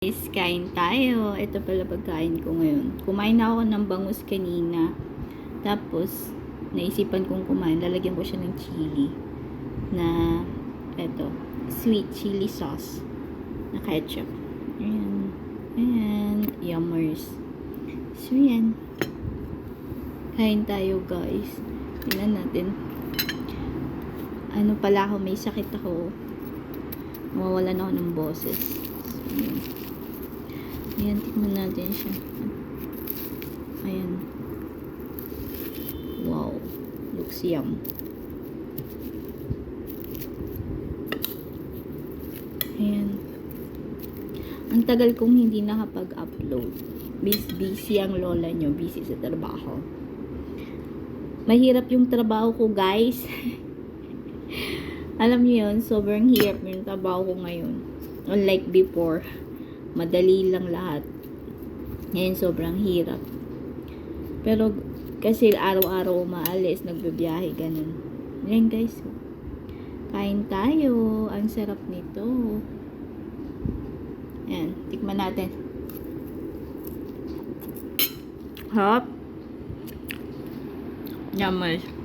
Guys, kain tayo. Ito pala pagkain ko ngayon. Kumain na ako ng bangus kanina. Tapos, naisipan kong kumain. Lalagyan ko siya ng chili. Na, eto, sweet chili sauce. Na ketchup. Ayan. Ayan. Yummers. So, yan. Kain tayo, guys. Tingnan natin. Ano pala ako, may sakit ako. Mawawalan ako ng boses. So, yan. Ayan, tikman natin siya. Ayan. Wow. Looks yum. Ayan. Ang tagal kong hindi nakapag-upload. Busy ang lola nyo. Busy sa trabaho. Mahirap yung trabaho ko, guys. Alam niyo yun, sobrang hirap yung trabaho ko ngayon. Unlike before. Madali lang lahat. Ngayon, sobrang hirap. Pero, kasi araw-araw umaalis, nagbibiyahe, ganun. Yan, guys. Kain tayo. Ang sarap nito. Yan. Tikman natin. Hop. Yummers.